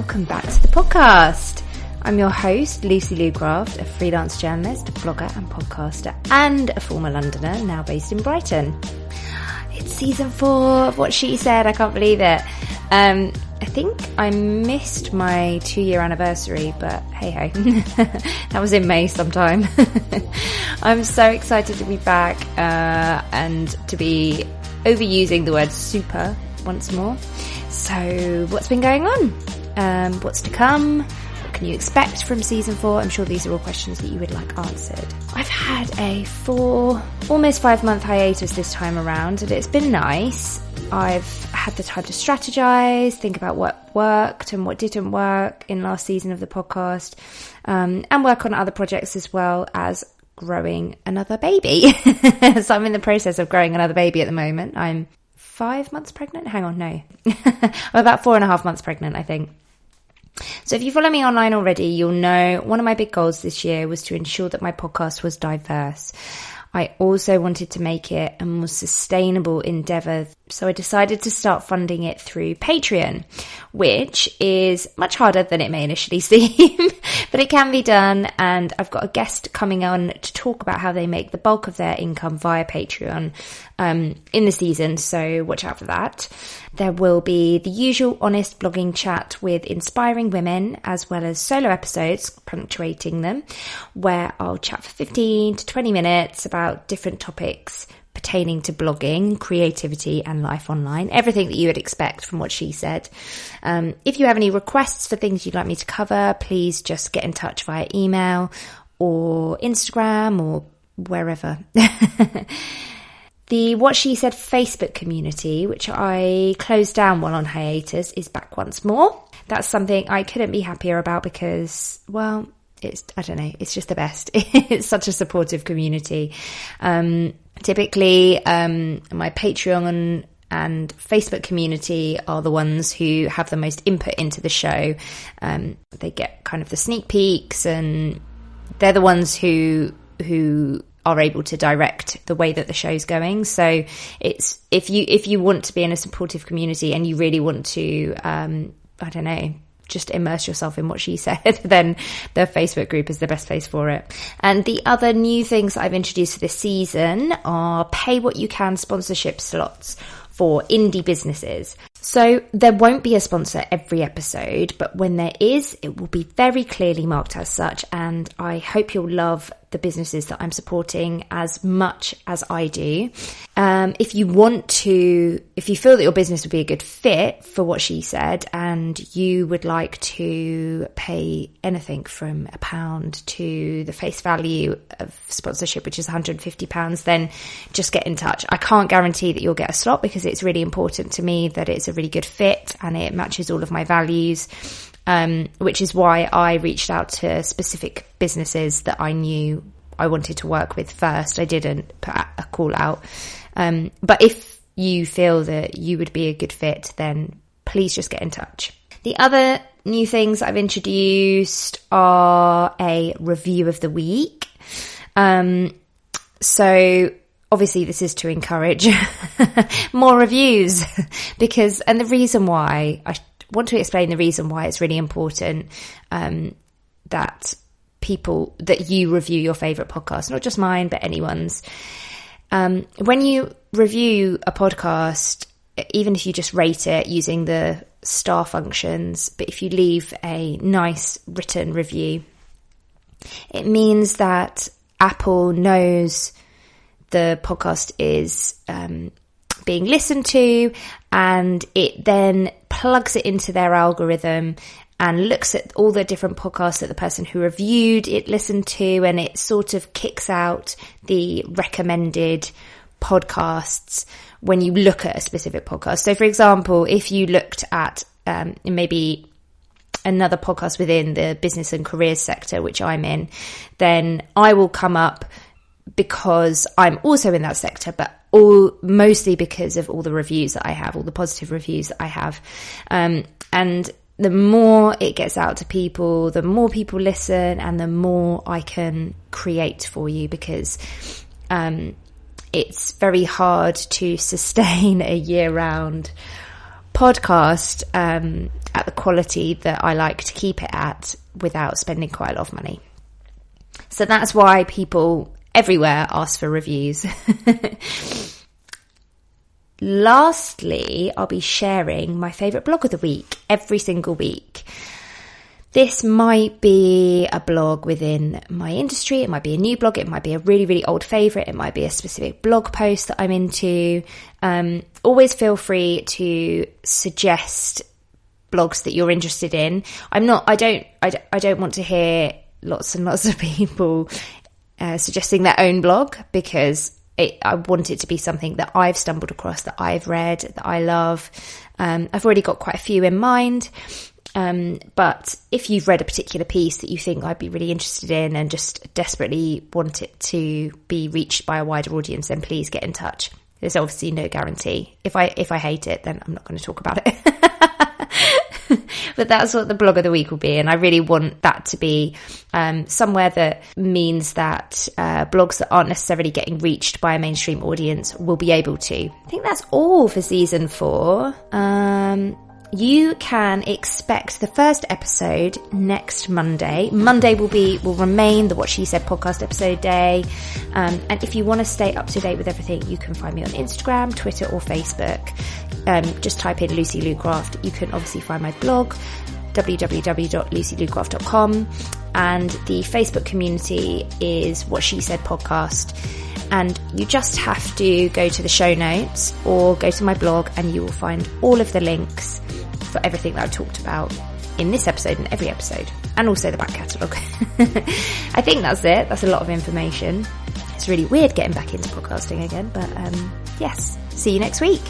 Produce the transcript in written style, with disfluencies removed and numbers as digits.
welcome back to the podcast. I'm your host, Lucy Lou Graft, a freelance journalist, blogger and podcaster, and a former Londoner, now based in Brighton. It's season 4 of What She Said. I can't believe it. I think I missed my 2-year anniversary, but hey ho, that was in May sometime. I'm so excited to be back and to be overusing the word super once more. So what's been going on? What's to come? What can you expect from season 4? I'm sure these are all questions that you would like answered. I've had a almost 5-month hiatus this time around, and it's been nice. I've had the time to strategize, think about what worked and what didn't work in last season of the podcast, and work on other projects as well as growing another baby. So I'm in the process of growing another baby at the moment. I'm 5 months pregnant? Hang on, no. I'm about 4.5 months pregnant, I think. So if you follow me online already, you'll know one of my big goals this year was to ensure that my podcast was diverse. I also wanted to make it a more sustainable endeavour, so I decided to start funding it through Patreon, which is much harder than it may initially seem, but it can be done, and I've got a guest coming on to talk about how they make the bulk of their income via Patreon in the season, so watch out for that. There will be the usual honest blogging chat with inspiring women, as well as solo episodes punctuating them, where I'll chat for 15 to 20 minutes about different topics pertaining to blogging, creativity and life online, everything that you would expect from What She Said. If you have any requests for things you'd like me to cover, please just get in touch via email or Instagram or wherever. The What She Said Facebook community, which I closed down while on hiatus, is back once more. That's something I couldn't be happier about because, well, I don't know, it's just the best. It's such a supportive community. Typically, my Patreon and Facebook community are the ones who have the most input into the show. They get kind of the sneak peeks, and they're the ones who are able to direct the way that the show's going. So it's if you want to be in a supportive community and you really want to I don't know, just immerse yourself in What She Said, then the Facebook group is the best place for it. And the other new things that I've introduced for this season are pay what you can sponsorship slots for indie businesses. So there won't be a sponsor every episode, but when there is, it will be very clearly marked as such, and I hope you'll love the businesses that I'm supporting as much as I do. If you feel that your business would be a good fit for What She Said, and you would like to pay anything from £1 to the face value of sponsorship, which is £150, then just get in touch. I can't guarantee that you'll get a slot because it's really important to me that it's a really good fit and it matches all of my values. Which is why I reached out to specific businesses that I knew I wanted to work with first. I didn't put a call out. But if you feel that you would be a good fit, then please just get in touch. The other new things I've introduced are a review of the week. So obviously this is to encourage more reviews and the reason why I want to explain the reason why it's really important that you review your favourite podcast, not just mine, but anyone's. When you review a podcast, even if you just rate it using the star functions, but if you leave a nice written review, it means that Apple knows the podcast is being listened to, and it then plugs it into their algorithm and looks at all the different podcasts that the person who reviewed it listened to, and it sort of kicks out the recommended podcasts when you look at a specific podcast. So for example, if you looked at maybe another podcast within the business and careers sector, which I'm in, then I will come up because I'm also in that sector, but mostly because of all the reviews that I have, all the positive reviews that I have. And the more it gets out to people, the more people listen, and the more I can create for you, because it's very hard to sustain a year-round podcast at the quality that I like to keep it at without spending quite a lot of money. So that's why people everywhere ask for reviews. Lastly, I'll be sharing my favourite blog of the week every single week. This might be a blog within my industry, it might be a new blog, it might be a really, really old favourite, it might be a specific blog post that I'm into. Always feel free to suggest blogs that you're interested in. I don't want to hear lots and lots of people suggesting their own blog, because I want it to be something that I've stumbled across, that I've read, that I love. I've already got quite a few in mind. But if you've read a particular piece that you think I'd be really interested in and just desperately want it to be reached by a wider audience, then please get in touch. There's obviously no guarantee. If I hate it, then I'm not going to talk about it. But that's what the blog of the week will be. And I really want that to be somewhere that means that blogs that aren't necessarily getting reached by a mainstream audience will be able to. I think that's all for season 4. You can expect the first episode next Monday. Monday will remain the What She Said podcast episode day. And if you want to stay up to date with everything, you can find me on Instagram, Twitter or Facebook. Just type in Lucy Lou Craft. You can obviously find my blog, www.lucyloucraft.com. And the Facebook community is What She Said podcast. And you just have to go to the show notes or go to my blog and you will find all of the links for everything that I've talked about in this episode and every episode, and also the back catalogue. I think that's it. That's a lot of information. It's really weird getting back into podcasting again, but yes, see you next week.